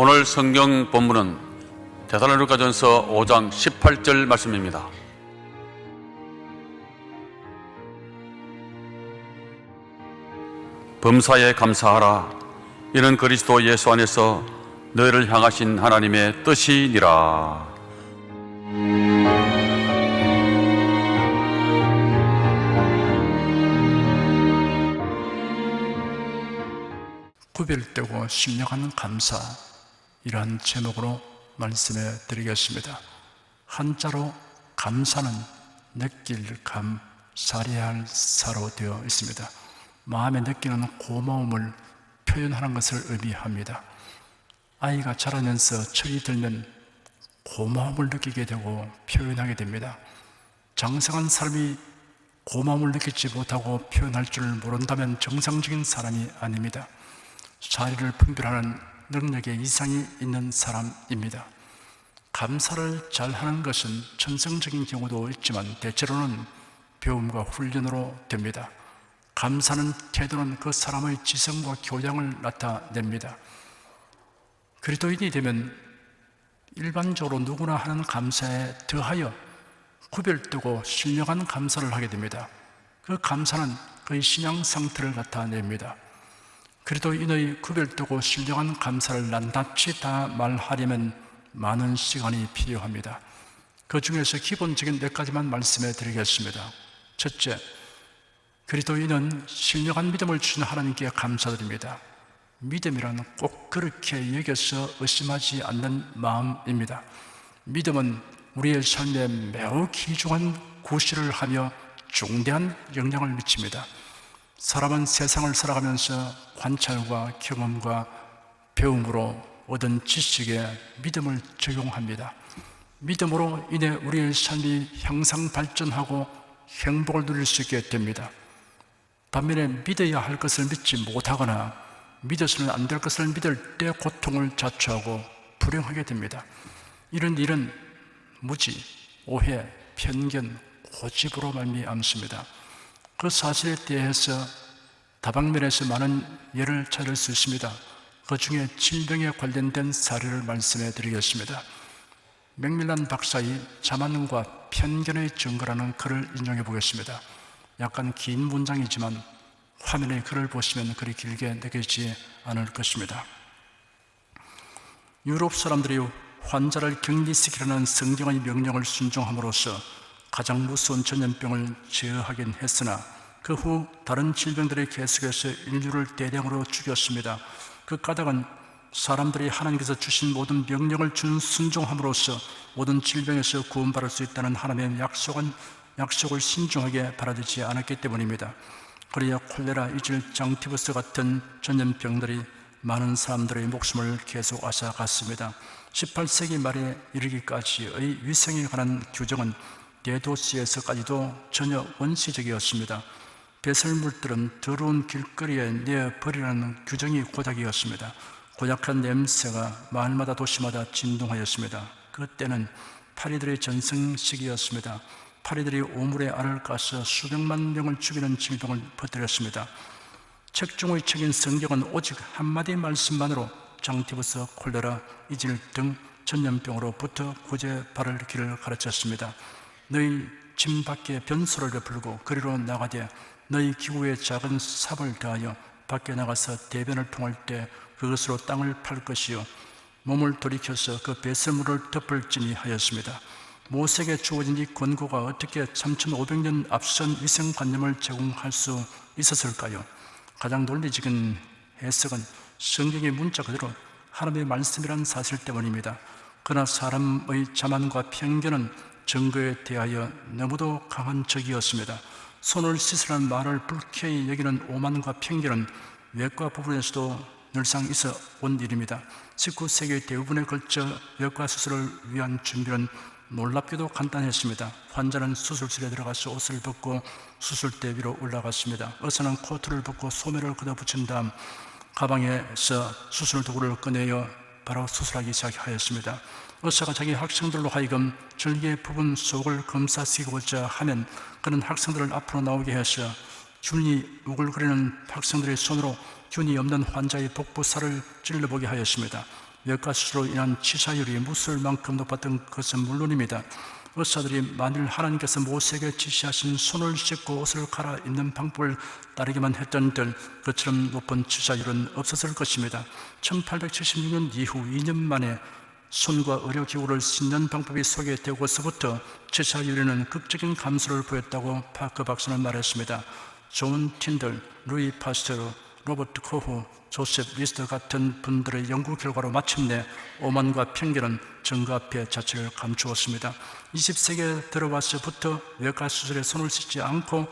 오늘 성경 본문은 데살로니가전서 5장 18절 말씀입니다. 범사에 감사하라. 이는 그리스도 예수 안에서 너희를 향하신 하나님의 뜻이니라. 구별되고 신령한 감사, 이러한 제목으로 말씀해 드리겠습니다. 한자로 감사는 느낄 감, 사려야 할 사로 되어 있습니다. 마음에 느끼는 고마움을 표현하는 것을 의미합니다. 아이가 자라면서 철이 들면 고마움을 느끼게 되고 표현하게 됩니다. 장성한 사람이 고마움을 느끼지 못하고 표현할 줄 모른다면 정상적인 사람이 아닙니다. 사리를 분별하는 능력에 이상이 있는 사람입니다. 감사를 잘하는 것은 천성적인 경우도 있지만 대체로는 배움과 훈련으로 됩니다. 감사는 태도는 그 사람의 지성과 교양을 나타냅니다. 그리스도인이 되면 일반적으로 누구나 하는 감사에 더하여 구별되고 신령한 감사를 하게 됩니다. 그 감사는 그의 신앙 상태를 나타냅니다. 그리스도인의 구별되고 신령한 감사를 낱낱이 다 말하려면 많은 시간이 필요합니다. 그 중에서 기본적인 몇 가지만 말씀해 드리겠습니다. 첫째, 그리스도인은 신령한 믿음을 주신 하나님께 감사드립니다. 믿음이란 꼭 그렇게 여겨서 의심하지 않는 마음입니다. 믿음은 우리의 삶에 매우 귀중한 구실을 하며 중대한 영향을 미칩니다. 사람은 세상을 살아가면서 관찰과 경험과 배움으로 얻은 지식에 믿음을 적용합니다. 믿음으로 인해 우리의 삶이 향상 발전하고 행복을 누릴 수 있게 됩니다. 반면에 믿어야 할 것을 믿지 못하거나 믿어서는 안 될 것을 믿을 때 고통을 자초하고 불행하게 됩니다. 이런 일은 무지, 오해, 편견, 고집으로 말미암습니다. 그 사실에 대해서 다방면에서 많은 예를 찾을 수 있습니다. 그 중에 질병에 관련된 사례를 말씀해 드리겠습니다. 맥밀란 박사의 자만과 편견의 증거라는 글을 인용해 보겠습니다. 약간 긴 문장이지만 화면에 글을 보시면 그리 길게 느껴지지 않을 것입니다. 유럽 사람들이 환자를 격리시키라는 성경의 명령을 순종함으로써 가장 무서운 전염병을 제어하긴 했으나 그 후 다른 질병들이 계속해서 인류를 대량으로 죽였습니다. 그 까닭은 사람들이 하나님께서 주신 모든 명령을 순종함으로써 모든 질병에서 구원받을 수 있다는 하나님의 약속을 신중하게 받아들이지 않았기 때문입니다. 그래야 콜레라, 이질, 장티푸스 같은 전염병들이 많은 사람들의 목숨을 계속 앗아갔습니다. 18세기 말에 이르기까지의 위생에 관한 규정은 대도시에서까지도 전혀 원시적이었습니다. 배설물들은 더러운 길거리에 내버리라는 규정이 고작이었습니다. 고약한 냄새가 마을마다 도시마다 진동하였습니다. 그때는 파리들의 전승 시기였습니다. 파리들이 오물에 알을 까서 수백만 명을 죽이는 질병을 퍼뜨렸습니다. 책중의 책인 성경은 오직 한마디 말씀만으로 장티푸스, 콜레라, 이질 등 전염병으로부터 구제받을 길을 가르쳤습니다. 너희 집 밖에 변소를 베풀고 거리로 나가되 너희 기구에 작은 삽을 다하여 밖에 나가서 대변을 통할 때 그것으로 땅을 팔 것이요 몸을 돌이켜서 그 배설물을 덮을지니 하였습니다. 모세에게 주어진 이 권고가 어떻게 3500년 앞선 위생관념을 제공할 수 있었을까요? 가장 논리적인 해석은 성경의 문자 그대로 하나님의 말씀이라는 사실 때문입니다. 그러나 사람의 자만과 편견은 증거에 대하여 너무도 강한 적이었습니다. 손을 씻으라는 말을 불쾌히 여기는 오만과 편견은 외과 부분에서도 늘상 있어 온 일입니다. 19세기 대부분에 걸쳐 외과 수술을 위한 준비는 놀랍게도 간단했습니다. 환자는 수술실에 들어가서 옷을 벗고 수술대 위로 올라갔습니다. 의사는 코트를 벗고 소매를 걷어붙인 다음 가방에서 수술 도구를 꺼내어 바로 수술하기 시작하였습니다. 의사가 자기 학생들로 하여금 절개 부분 속을 검사시키고자 하면 그는 학생들을 앞으로 나오게 해서 균이 우글거리는 학생들의 손으로 균이 없는 환자의 복부살을 찔러보게 하였습니다. 외과수술로 인한 치사율이 무술만큼 높았던 것은 물론입니다. 의사들이 만일 하나님께서 모세에게 지시하신 손을 씻고 옷을 갈아입는 방법을 따르기만 했던들 그처럼 높은 치사율은 없었을 것입니다. 1876년 이후 2년 만에 손과 의료기구를 씻는 방법이 소개되고서부터 치사율에는 극적인 감소를 보였다고 파크 박사는 말했습니다. 존 틴들, 루이 파스테르, 로버트 코후, 조셉 리스터 같은 분들의 연구 결과로 마침내 오만과 편견은 증거 앞에 자체를 감추었습니다. 20세기에 들어와서부터 외과 수술에 손을 씻지 않고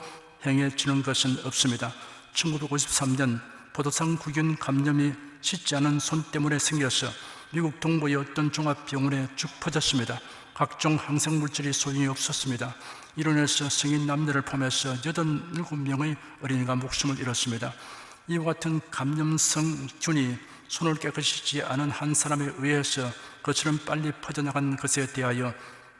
행해지는 것은 없습니다. 1953년 포도상 구균 감염이 씻지 않은 손 때문에 생겨서 미국 동부의 어떤 종합병원에 쭉 퍼졌습니다. 각종 항생물질이 소용이 없었습니다. 이로 인해서 성인 남녀를 포함해서 87명의 어린이가 목숨을 잃었습니다. 이와 같은 감염성 균이 손을 깨끗이 씻지 않은 한 사람에 의해서 그처럼 빨리 퍼져나간 것에 대하여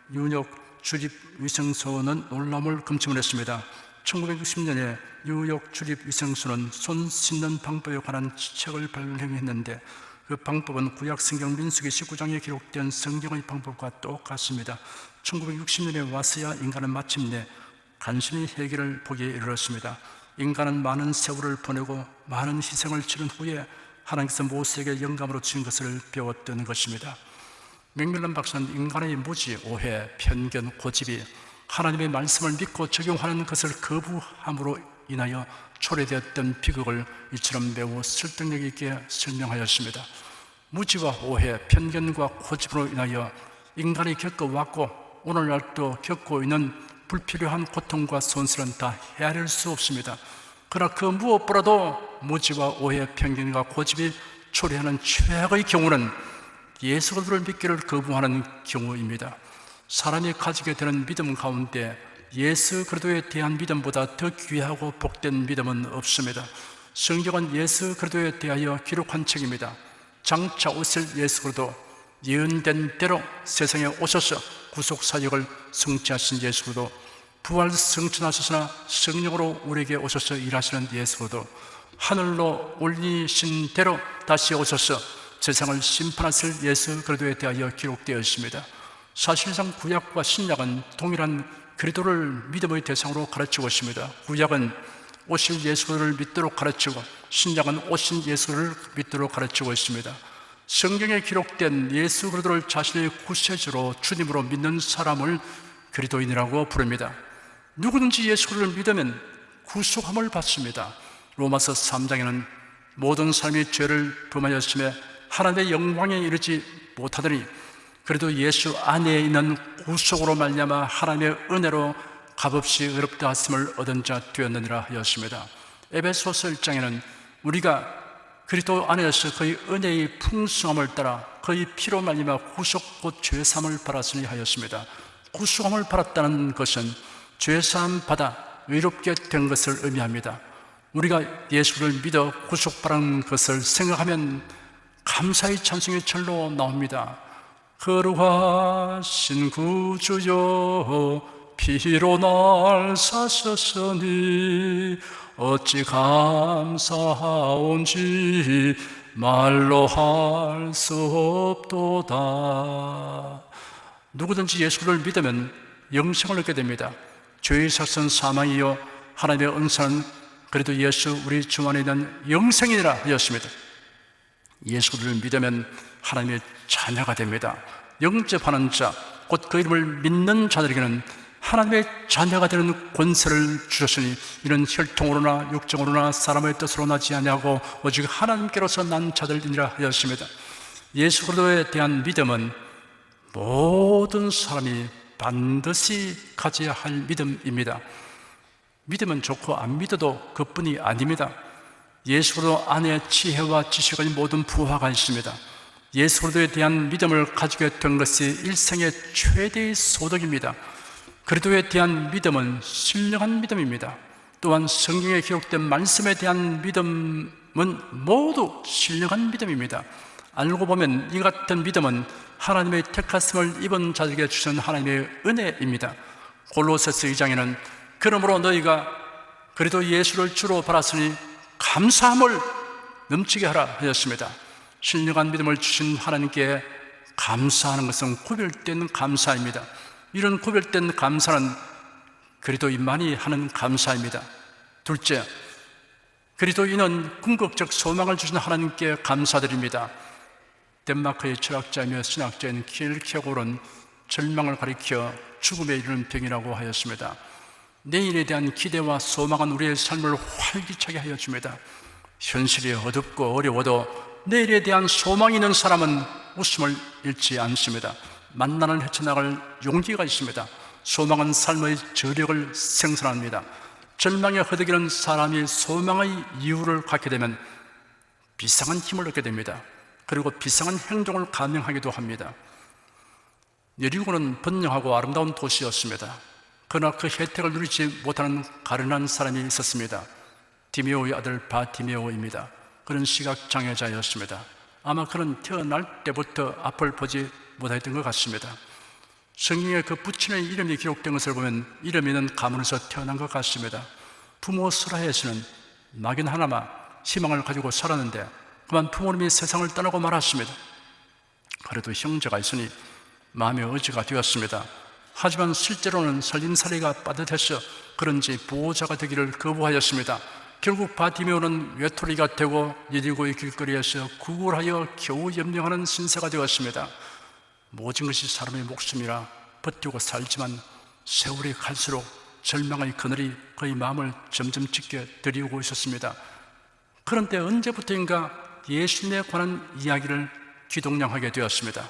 뉴욕 주립위생소는 놀라움을 금침을 했습니다. 1960년에 뉴욕 주립위생소는 손 씻는 방법에 관한 책을 발행했는데 그 방법은 구약 성경 민수기 19장에 기록된 성경의 방법과 똑같습니다. 1960년에 와서야 인간은 마침내 간신히 해결을 보기에 이르렀습니다. 인간은 많은 세월을 보내고 많은 희생을 치른 후에 하나님께서 모세에게 영감으로 주신 것을 배웠던 것입니다. 맥밀런 박사는 인간의 무지, 오해, 편견, 고집이 하나님의 말씀을 믿고 적용하는 것을 거부함으로 인하여 초래되었던 비극을 이처럼 매우 설득력 있게 설명하였습니다. 무지와 오해, 편견과 고집으로 인하여 인간이 겪어왔고 오늘날도 겪고 있는 불필요한 고통과 손실은 다 헤아릴 수 없습니다. 그러나 그 무엇보다도 무지와 오해, 편견과 고집이 초래하는 최악의 경우는 예수 그리스도를 믿기를 거부하는 경우입니다. 사람이 가지게 되는 믿음 가운데 예수 그리스도에 대한 믿음보다 더 귀하고 복된 믿음은 없습니다. 성경은 예수 그리스도에 대하여 기록한 책입니다. 장차 오실 예수 그리스도, 예언된 대로 세상에 오셔서 구속 사역을 성취하신 예수 그리스도, 부활 승천하셨으나 성령으로 우리에게 오셔서 일하시는 예수 그리스도, 하늘로 올리신 대로 다시 오셔서 세상을 심판하실 예수 그리스도에 대하여 기록되어 있습니다. 사실상 구약과 신약은 동일한 그리스도를 믿음의 대상으로 가르치고 있습니다. 구약은 오실 예수를 믿도록 가르치고 신약은 오신 예수를 믿도록 가르치고 있습니다. 성경에 기록된 예수 그리스도를 자신의 구세주로 주님으로 믿는 사람을 그리스도인이라고 부릅니다. 누구든지 예수 그리스도를 믿으면 구속함을 받습니다. 로마서 3장에는 모든 사람이 죄를 범하였음에 하나님의 영광에 이르지 못하더니 그래도 예수 안에 있는 구속으로 말미암아 하나님의 은혜로 값없이 의롭다 하심을 얻은 자 되었느니라 하였습니다. 에베소서 1장에는 우리가 그리스도 안에서 그의 은혜의 풍성함을 따라 그의 피로 말미암아 구속 곧 죄사함을 받았으니 하였습니다. 구속함을 받았다는 것은 죄사함 받아 의롭게 된 것을 의미합니다. 우리가 예수를 믿어 구속받은 것을 생각하면 감사의 찬송이 절로 나옵니다. 거룩하신 구주여 피로 날 사셨으니 어찌 감사하온지 말로 할 수 없도다. 누구든지 예수를 믿으면 영생을 얻게 됩니다. 죄의 삭은 사망이요 하나님의 은사는 그래도 예수 우리 주 안에 있는 영생이라 하였습니다. 예수를 믿으면 하나님의 자녀가 됩니다. 영접하는 자, 곧 그 이름을 믿는 자들에게는 하나님의 자녀가 되는 권세를 주셨으니 이는 혈통으로나 육정으로나 사람의 뜻으로 나지 아니하고 오직 하나님께로서 난 자들이니라 하였습니다. 예수 그리스도에 대한 믿음은 모든 사람이 반드시 가져야 할 믿음입니다. 믿으면 좋고 안 믿어도 그뿐이 아닙니다. 예수 그리스도 안에 지혜와 지식의 모든 부하가 있습니다. 예수 그리스도에 대한 믿음을 가지게 된 것이 일생의 최대의 소득입니다. 그리스도에 대한 믿음은 신령한 믿음입니다. 또한 성경에 기록된 말씀에 대한 믿음은 모두 신령한 믿음입니다. 알고 보면 이 같은 믿음은 하나님의 택하심을 입은 자들에게 주신 하나님의 은혜입니다. 골로새서 2장에는 그러므로 너희가 그리스도 예수를 주로 받았으니 감사함을 넘치게 하라 하였습니다. 신령한 믿음을 주신 하나님께 감사하는 것은 구별된 감사입니다. 이런 구별된 감사는 그리스도인만이 하는 감사입니다. 둘째, 그리스도인은 궁극적 소망을 주신 하나님께 감사드립니다. 덴마크의 철학자이며 신학자인 킬케고르는 절망을 가리켜 죽음에 이르는 병이라고 하였습니다. 내일에 대한 기대와 소망은 우리의 삶을 활기차게 하여 줍니다. 현실이 어둡고 어려워도 내일에 대한 소망이 있는 사람은 웃음을 잃지 않습니다. 만난을 헤쳐나갈 용기가 있습니다. 소망은 삶의 저력을 생산합니다. 절망에 허덕이는 사람이 소망의 이유를 갖게 되면 비상한 힘을 얻게 됩니다. 그리고 비상한 행동을 감행하기도 합니다. 여리고는 번영하고 아름다운 도시였습니다. 그러나 그 혜택을 누리지 못하는 가련한 사람이 있었습니다. 디메오의 아들 바디메오입니다. 그는 시각장애자였습니다. 아마 그는 태어날 때부터 앞을 보지 못했던 것 같습니다. 성경에 그 부친의 이름이 기록된 것을 보면 이름 있는 가문에서 태어난 것 같습니다. 부모 스라에서는 막연 하나마 희망을 가지고 살았는데 그만 부모님이 세상을 떠나고 말았습니다. 그래도 형제가 있으니 마음의 의지가 되었습니다. 하지만 실제로는 살림살이가 빠듯해서 그런지 보호자가 되기를 거부하였습니다. 결국 바디메오는 외톨이가 되고 여리고의 길거리에서 구걸하여 겨우 염려하는 신세가 되었습니다. 모든 것이 사람의 목숨이라 버티고 살지만 세월이 갈수록 절망의 그늘이 그의 마음을 점점 짙게 들이우고 있었습니다. 그런데 언제부터인가 예수님에 관한 이야기를 귀동냥하게 되었습니다.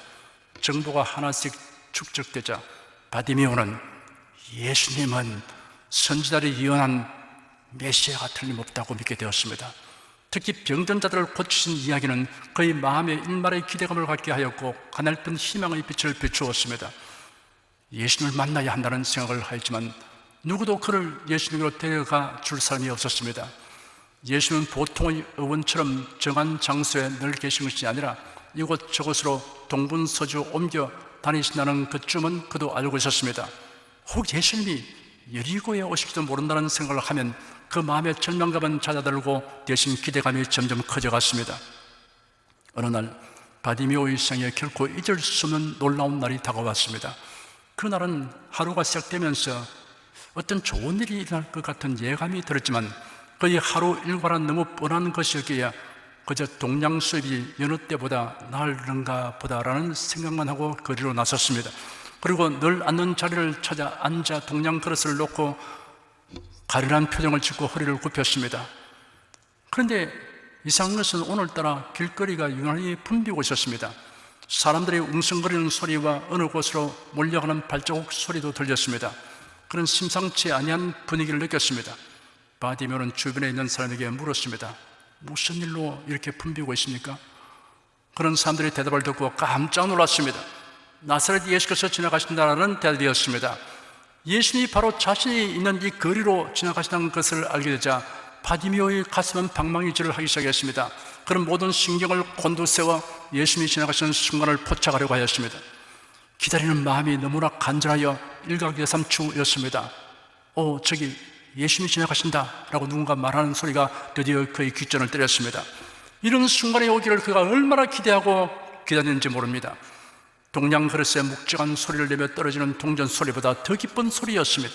정보가 하나씩 축적되자 바디메오는 예수님은 선지자들이 예언한 메시아가 틀림없다고 믿게 되었습니다. 특히 병든 자들을 고치신 이야기는 그의 마음에 일말의 기대감을 갖게 하였고 가냘픈 희망의 빛을 비추었습니다. 예수님을 만나야 한다는 생각을 하였지만 누구도 그를 예수님으로 데려가 줄 사람이 없었습니다. 예수는 보통의 의원처럼 정한 장소에 늘 계신 것이 아니라 이곳저곳으로 동분서주 옮겨 다니신다는 그쯤은 그도 알고 있었습니다. 혹 예수님이 여리고에 오실지도 모른다는 생각을 하면 그 마음의 절망감은 잦아들고 대신 기대감이 점점 커져갔습니다. 어느 날 바디메오의 생에 결코 잊을 수 없는 놀라운 날이 다가왔습니다. 그날은 하루가 시작되면서 어떤 좋은 일이 일어날 것 같은 예감이 들었지만 그의 하루 일과는 너무 뻔한 것이었기에 그저 동양 수입이 여느 때보다 나을는가 보다라는 생각만 하고 거리로 나섰습니다. 그리고 늘 앉는 자리를 찾아 앉아 동양 그릇을 놓고 가련한 표정을 짓고 허리를 굽혔습니다. 그런데 이상한 것은 오늘따라 길거리가 유난히 붐비고 있었습니다. 사람들이 웅성거리는 소리와 어느 곳으로 몰려가는 발자국 소리도 들렸습니다. 그런 심상치 아니한 분위기를 느꼈습니다. 바디메오는 주변에 있는 사람에게 물었습니다. 무슨 일로 이렇게 붐비고 있습니까? 그런 사람들이 대답을 듣고 깜짝 놀랐습니다. 나사렛 예수께서 지나가신다는 대답이었습니다. 예수님이 바로 자신이 있는 이 거리로 지나가시는 것을 알게 되자 바디메오의 가슴은 방망이질을 하기 시작했습니다. 그런 모든 신경을 곤두세워 예수님이 지나가시는 순간을 포착하려고 하였습니다. 기다리는 마음이 너무나 간절하여 일각여삼추였습니다. 저기 예수님이 지나가신다 라고 누군가 말하는 소리가 드디어 그의 귓전을 때렸습니다. 이런 순간에 오기를 그가 얼마나 기대하고 기다렸는지 모릅니다. 동양 그릇에 묵직한 소리를 내며 떨어지는 동전 소리보다 더 기쁜 소리였습니다.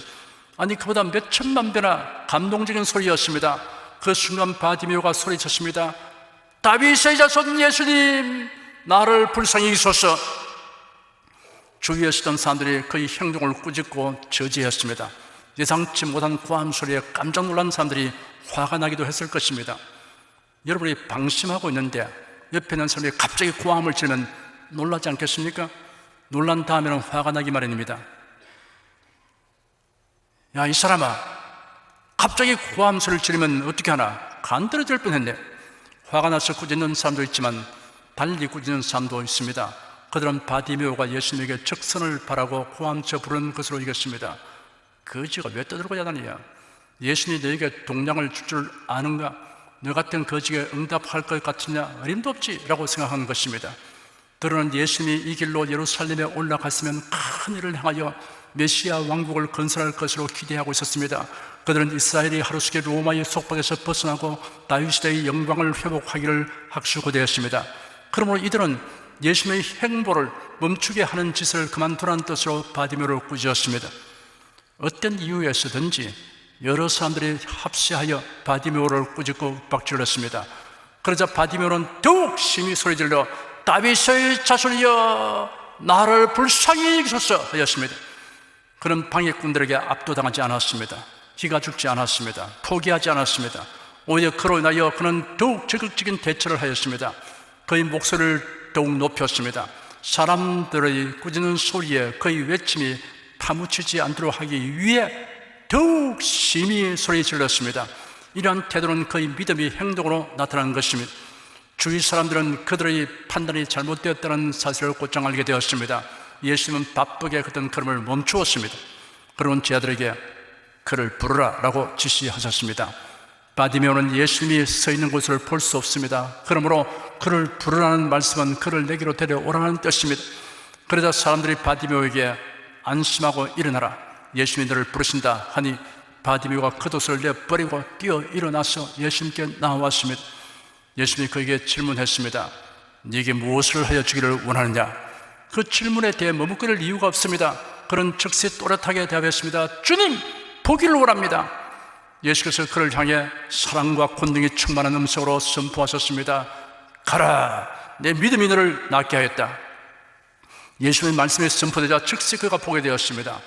아니 그보다 몇 천만 배나 감동적인 소리였습니다. 그 순간 바디메오가 소리쳤습니다. 다윗의 자손 예수님, 나를 불쌍히 여기소서. 주위에 서던 사람들이 그의 행동을 꾸짖고 저지했습니다. 예상치 못한 고함 소리에 깜짝 놀란 사람들이 화가 나기도 했을 것입니다. 여러분이 방심하고 있는데 옆에 있는 사람이 갑자기 고함을 지르면 놀라지 않겠습니까? 놀란 다음에는 화가 나기 마련입니다. 야, 이 사람아, 갑자기 고함 소리를 지르면 어떻게 하나? 간 떨어질 뻔했네. 화가 나서 꾸짖는 사람도 있지만 달리 꾸짖는 사람도 있습니다. 그들은 바디메오가 예수님에게 적선을 바라고 고함쳐 부르는 것으로 이겼습니다. 거지가 왜 떠들고 야단이야? 예수님이 너에게 동량을 줄 줄 아는가? 너 같은 거지에 응답할 것 같으냐? 어림도 없지 라고 생각하는 것입니다. 그들은 예수님이 이 길로 예루살렘에 올라갔으면 큰 일을 향하여 메시아 왕국을 건설할 것으로 기대하고 있었습니다. 그들은 이스라엘이 하루속에 로마의 속박에서 벗어나고 다윗시대의 영광을 회복하기를 학수고대했습니다. 그러므로 이들은 예수님의 행보를 멈추게 하는 짓을 그만두라는 뜻으로 바디메오를 꾸짖었습니다. 어떤 이유에서든지 여러 사람들이 합세하여 바디메오를 꾸짖고 윽박질렀습니다. 그러자 바디메오는 더욱 심히 소리질러 다윗의 자손이여 나를 불쌍히 여기소서 하였습니다. 그는 방해꾼들에게 압도당하지 않았습니다. 기가 죽지 않았습니다. 포기하지 않았습니다. 오히려 그로 인하여 그는 더욱 적극적인 대처를 하였습니다. 그의 목소리를 더욱 높였습니다. 사람들의 꾸짖는 소리에 그의 외침이 파묻히지 않도록 하기 위해 더욱 심히 소리 질렀습니다. 이러한 태도는 그의 믿음이 행동으로 나타나는 것입니다. 주위 사람들은 그들의 판단이 잘못되었다는 사실을 곧장 알게 되었습니다. 예수님은 바쁘게 걷던 걸음을 멈추었습니다. 그러면 제자들에게 그를 부르라 라고 지시하셨습니다. 바디메오는 예수님이 서 있는 곳을 볼 수 없습니다. 그러므로 그를 부르라는 말씀은 그를 내게로 데려오라는 뜻입니다. 그러자 사람들이 바디메오에게 안심하고 일어나라, 예수님이 너를 부르신다 하니 바디메오가 겉옷을 내버리고 뛰어 일어나서 예수님께 나왔습니다. 예수님이 그에게 질문했습니다. 네게 무엇을 하여 주기를 원하느냐? 그 질문에 대해 머뭇거릴 이유가 없습니다. 그는 즉시 또렷하게 대답했습니다. 주님, 보기를 원합니다. 예수께서 그를 향해 사랑과 권능이 충만한 음성으로 선포하셨습니다. 가라, 내 믿음이 너를 낫게 하였다. 예수님의 말씀이 선포되자 즉시 그가 보게 되었습니다.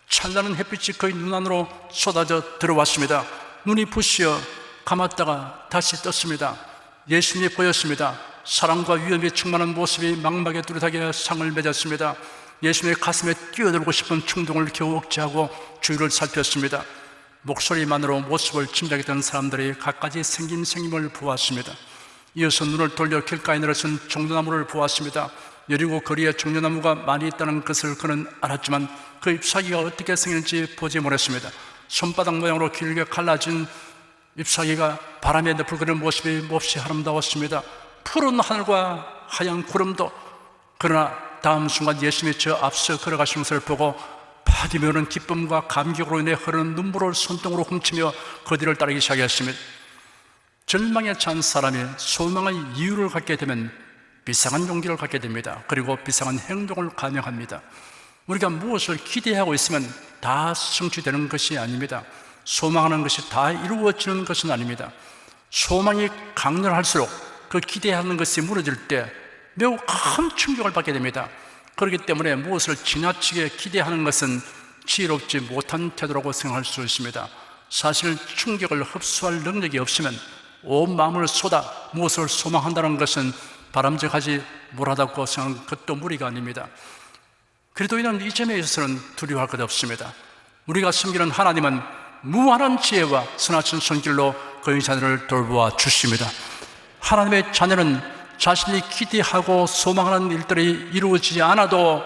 찬란한 햇빛이 그의 눈 안으로 쏟아져 들어왔습니다. 눈이 부시어 감았다가 다시 떴습니다. 예수님이 보였습니다. 사랑과 위엄이 충만한 모습이 망막에 뚜렷하게 상을 맺었습니다. 예수님의 가슴에 뛰어들고 싶은 충동을 겨우 억제하고 주위를 살폈습니다. 목소리만으로 모습을 짐작했던 사람들이 갖가지 생김을 보았습니다. 이어서 눈을 돌려 길가에 내려선 종려나무를 보았습니다. 여리고 거리에 종려나무가 많이 있다는 것을 그는 알았지만 그 잎사귀가 어떻게 생겼는지 보지 못했습니다. 손바닥 모양으로 길게 갈라진 잎사귀가 바람에 너풀거리는 모습이 몹시 아름다웠습니다. 푸른 하늘과 하얀 구름도. 그러나 다음 순간 예수님이 저 앞서 걸어가시는 것을 보고 바디메오는 기쁨과 감격으로 인해 흐르는 눈물을 손등으로 훔치며 그 뒤를 따르기 시작했습니다. 절망에 찬 사람이 소망의 이유를 갖게 되면 비상한 용기를 갖게 됩니다. 그리고 비상한 행동을 감행합니다. 우리가 무엇을 기대하고 있으면 다 성취되는 것이 아닙니다. 소망하는 것이 다 이루어지는 것은 아닙니다. 소망이 강렬할수록 그 기대하는 것이 무너질 때 매우 큰 충격을 받게 됩니다. 그렇기 때문에 무엇을 지나치게 기대하는 것은 지혜롭지 못한 태도라고 생각할 수 있습니다. 사실 충격을 흡수할 능력이 없으면 온 마음을 쏟아 무엇을 소망한다는 것은 바람직하지 못하다고 생각하는 것도 무리가 아닙니다. 그래도 이는 이 점에 있어서는 두려워할 것 없습니다. 우리가 섬기는 하나님은 무한한 지혜와 선하신 손길로 그의 자녀를 돌보아 주십니다. 하나님의 자녀는 자신이 기대하고 소망하는 일들이 이루어지지 않아도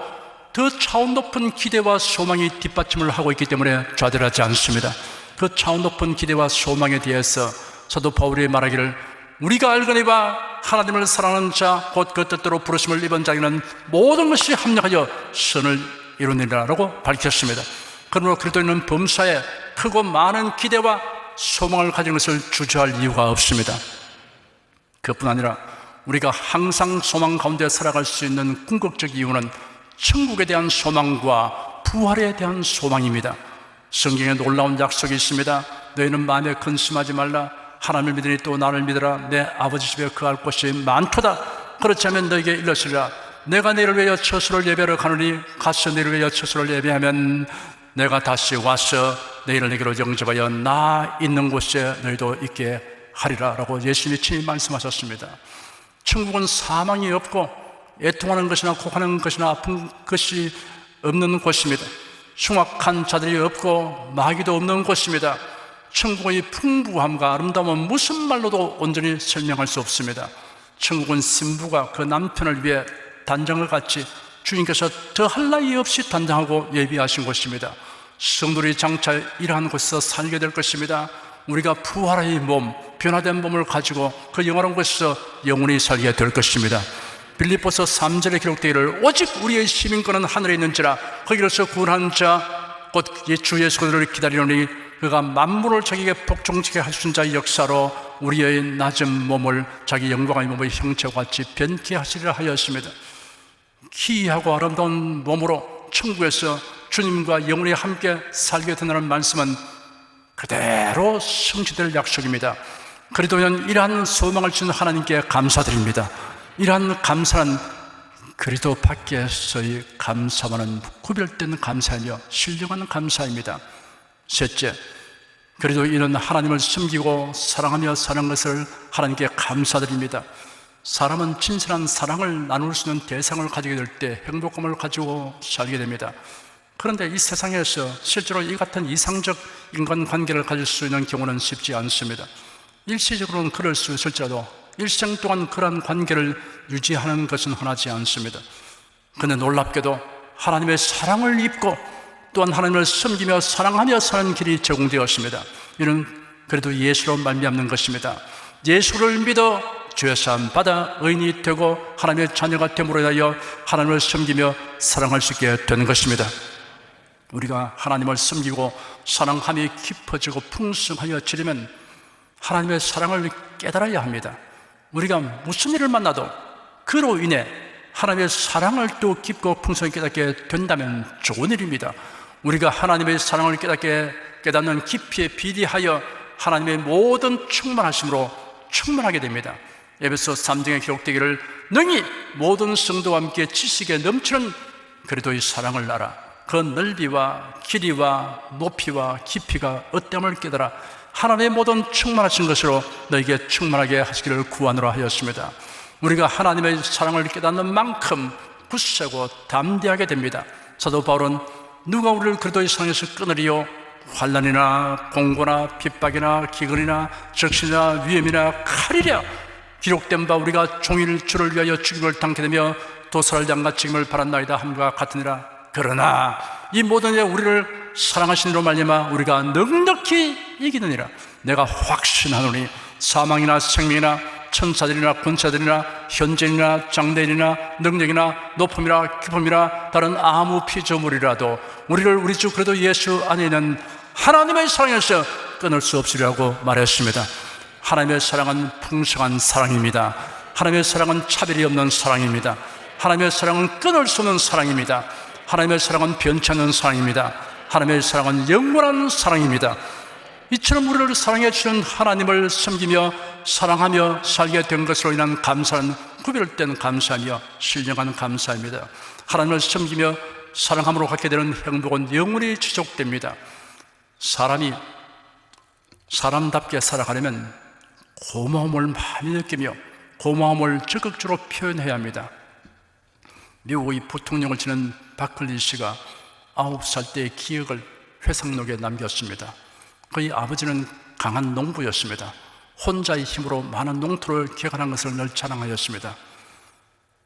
더 차원 높은 기대와 소망이 뒷받침을 하고 있기 때문에 좌절하지 않습니다. 그 차원 높은 기대와 소망에 대해서 사도 바울이 말하기를 우리가 알거니와 하나님을 사랑하는 자 곧 그 뜻대로 부르심을 입은 자에게는 모든 것이 합력하여 선을 이루느니라 라고 밝혔습니다. 그러므로 그리스도인은 범사에 크고 많은 기대와 소망을 가진 것을 주저할 이유가 없습니다. 그뿐 아니라 우리가 항상 소망 가운데 살아갈 수 있는 궁극적 이유는 천국에 대한 소망과 부활에 대한 소망입니다. 성경에 놀라운 약속이 있습니다. 너희는 마음에 근심하지 말라. 하나님을 믿으니 또 나를 믿으라. 내 아버지 집에 거할 곳이 많도다. 그렇지 않으면 너에게 일러시리라. 내가 너희를 위하여 처소를 예배하러 가노니 가서 너희를 위하여 처소를 예배하면 내가 다시 와서 너희를 내게로 영접하여 나 있는 곳에 너희도 있게 하리라 라고 예수님이 친히 말씀하셨습니다. 천국은 사망이 없고 애통하는 것이나 고하는 것이나 아픈 것이 없는 곳입니다. 흉악한 자들이 없고 마귀도 없는 곳입니다. 천국의 풍부함과 아름다움은 무슨 말로도 온전히 설명할 수 없습니다. 천국은 신부가 그 남편을 위해 단장을 같이 주님께서 더할 나위 없이 단장하고 예비하신 곳입니다. 성도들이 장차 이러한 곳에서 살게 될 것입니다. 우리가 부활의 몸, 변화된 몸을 가지고 그 영원한 곳에서 영원히 살게 될 것입니다. 빌립보서 3절에 기록되기를 오직 우리의 시민권은 하늘에 있는지라 거기로서 구원한 자 곧 주 예수 그리스도를 기다리노니 그가 만물을 자기에게 복종케 하신 자의 역사로 우리의 낮은 몸을 자기 영광의 몸의 형체와 같이 변케 하시리라 하였습니다. 기이하고 아름다운 몸으로 천국에서 주님과 영원히 함께 살게 된다는 말씀은 그대로 성취될 약속입니다. 그리스도는 이러한 소망을 주신 하나님께 감사드립니다. 이러한 감사는 그리스도 밖에서의 감사와는 구별된 감사이며 신령한 감사입니다. 셋째, 그래도 이런 하나님을 섬기고 사랑하며 사는 것을 하나님께 감사드립니다. 사람은 진실한 사랑을 나눌 수 있는 대상을 가지게 될 때 행복감을 가지고 살게 됩니다. 그런데 이 세상에서 실제로 이 같은 이상적 인간관계를 가질 수 있는 경우는 쉽지 않습니다. 일시적으로는 그럴 수 있을지라도 일생 동안 그러한 관계를 유지하는 것은 흔하지 않습니다. 그런데 놀랍게도 하나님의 사랑을 입고 또한 하나님을 섬기며 사랑하며 사는 길이 제공되었습니다. 이는 그래도 예수로 말미암는 것입니다. 예수를 믿어 죄사함 받아 의인이 되고 하나님의 자녀가 됨으로 인하여 하나님을 섬기며 사랑할 수 있게 되는 것입니다. 우리가 하나님을 섬기고 사랑함이 깊어지고 풍성하여 지려면 하나님의 사랑을 깨달아야 합니다. 우리가 무슨 일을 만나도 그로 인해 하나님의 사랑을 또 깊고 풍성히 깨닫게 된다면 좋은 일입니다. 우리가 하나님의 사랑을 깨닫는 깊이에 비례하여 하나님의 모든 충만하심으로 충만하게 됩니다. 에베소 3장에 기록되기를 능히 모든 성도와 함께 지식에 넘치는 그리스도의 사랑을 알아 그 넓이와 길이와 높이와 깊이가 어떠함을 깨달아 하나님의 모든 충만하신 것으로 너에게 충만하게 하시기를 구하노라 하였습니다. 우리가 하나님의 사랑을 깨닫는 만큼 굳세고 담대하게 됩니다. 사도 바울은 누가 우리를 그리스도의 사랑에서 끊으리요? 환난이나 공고나 핍박이나 기근이나 적신이나 위험이나 칼이랴 기록된 바 우리가 종일 주를 위하여 죽임을 당케 되며 도살을 양가 책임을 받았나이다 함과 같으니라. 그러나 이 모든 일 우리를 사랑하신 이로 말미암아 우리가 넉넉히 이기느니라. 내가 확신하노니 사망이나 생명이나 천사들이나 군사들이나 현재이나 장래이나 능력이나 높음이나 깊음이나 다른 아무 피조물이라도 우리를 우리 주 그리스도 예수 안에 있는 하나님의 사랑에서 끊을 수 없으리라고 말했습니다. 하나님의 사랑은 풍성한 사랑입니다. 하나님의 사랑은 차별이 없는 사랑입니다. 하나님의 사랑은 끊을 수 없는 사랑입니다. 하나님의 사랑은 변치 않는 사랑입니다. 하나님의 사랑은 영원한 사랑입니다. 이처럼 우리를 사랑해 주는 하나님을 섬기며 사랑하며 살게 된 것으로 인한 감사는 구별된 감사이며 신령한 감사입니다. 하나님을 섬기며 사랑함으로 갖게 되는 행복은 영원히 지속됩니다. 사람이 사람답게 살아가려면 고마움을 많이 느끼며 고마움을 적극적으로 표현해야 합니다. 미국의 부통령을 지낸 바클리 씨가 9살 때의 기억을 회상록에 남겼습니다. 그의 아버지는 강한 농부였습니다. 혼자의 힘으로 많은 농토를 개간한 것을 늘 자랑하였습니다.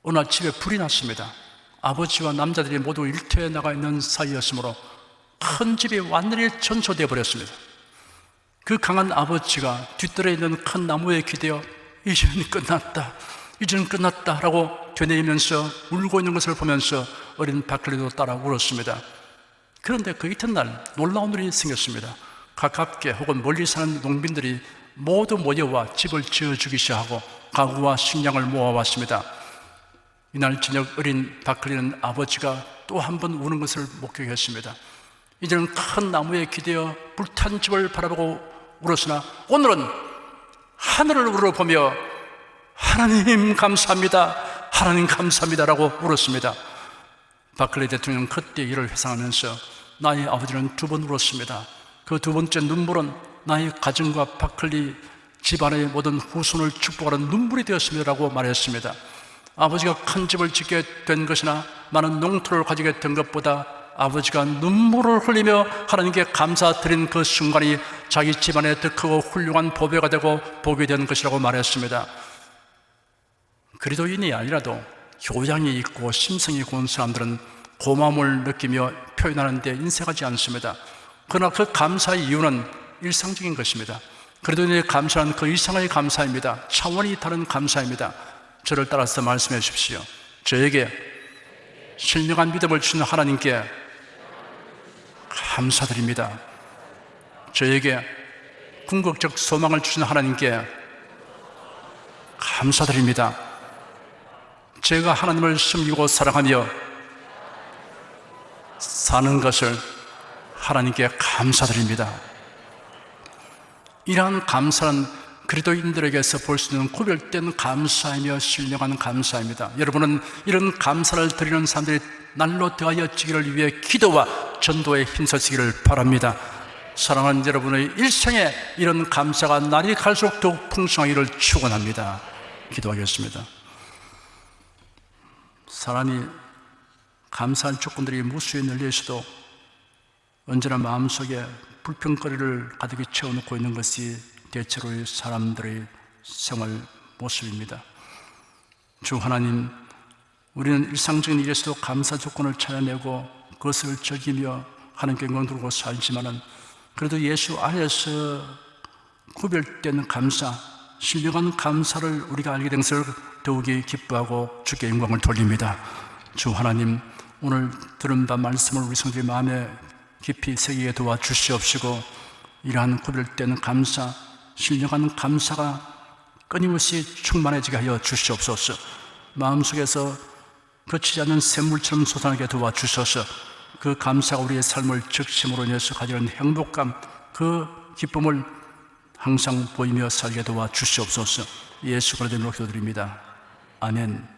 어느 날 집에 불이 났습니다. 아버지와 남자들이 모두 일터에 나가 있는 사이였으므로 큰 집이 완전히 전소되어 버렸습니다. 그 강한 아버지가 뒷뜰에 있는 큰 나무에 기대어 이제는 끝났다, 이제는 끝났다 라고 되뇌이면서 울고 있는 것을 보면서 어린 바클리도 따라 울었습니다. 그런데 그 이튿날 놀라운 일이 생겼습니다. 가깝게 혹은 멀리 사는 농민들이 모두 모여와 집을 지어주기 시작하고 가구와 식량을 모아왔습니다. 이날 저녁 어린 바클리는 아버지가 또 한 번 우는 것을 목격했습니다. 이제는 큰 나무에 기대어 불탄 집을 바라보고 울었으나 오늘은 하늘을 우러보며 하나님 감사합니다, 하나님 감사합니다라고 울었습니다. 바클리 대통령은 그때 일을 회상하면서 나의 아버지는 2번 울었습니다. 그 2번째 눈물은 나의 가정과 바클리 집안의 모든 후손을 축복하는 눈물이 되었습니다라고 말했습니다. 아버지가 큰 집을 짓게 된 것이나 많은 농토를 가지게 된 것보다 아버지가 눈물을 흘리며 하나님께 감사드린 그 순간이 자기 집안에 더 크고 훌륭한 보배가 되고 복이 된 것이라고 말했습니다. 그리스도인이 아니라도 교양이 있고 심성이 고운 사람들은 고마움을 느끼며 표현하는 데 인색하지 않습니다. 그러나 그 감사의 이유는 일상적인 것입니다. 그리스도인의 감사는 그 이상의 감사입니다. 차원이 다른 감사입니다. 저를 따라서 말씀해 주십시오. 저에게 신령한 믿음을 주는 하나님께 감사드립니다. 저에게 궁극적 소망을 주신 하나님께 감사드립니다. 제가 하나님을 섬기고 사랑하며 사는 것을 하나님께 감사드립니다. 이러한 감사는 그리스도인들에게서 볼 수 있는 구별된 감사이며 신령한 감사입니다. 여러분은 이런 감사를 드리는 사람들이 날로 되어지기를 위해 기도와 전도에 힘쓰시기를 바랍니다. 사랑하는 여러분의 일생에 이런 감사가 날이 갈수록 더욱 풍성하기를 축원합니다. 기도하겠습니다. 사람이 감사할 조건들이 무수히 널려 있어도 언제나 마음속에 불평거리를 가득히 채워놓고 있는 것이 대체로의 사람들의 생활 모습입니다. 주 하나님, 우리는 일상적인 일에서도 감사 조건을 찾아내고 그것을 즐기며 하나님께 영광 돌고 살지만은 그래도 예수 안에서 구별된 감사, 신령한 감사를 우리가 알게 된 것을 더욱이 기뻐하고 주께 영광을 돌립니다. 주 하나님, 오늘 들은 바 말씀을 우리 성도의 마음에 깊이 새기게 도와주시옵시고 이러한 구별된 감사, 신령한 감사가 끊임없이 충만해지게 하여 주시옵소서. 마음속에서 거치지 않는 샘물처럼 솟아나게 도와주셔서 그 감사가 우리의 삶을 적심으로 인해서 가지는 행복감, 그 기쁨을 항상 보이며 살게 도와주시옵소서. 예수 그리스도의 이름으로 기도드립니다. 아멘.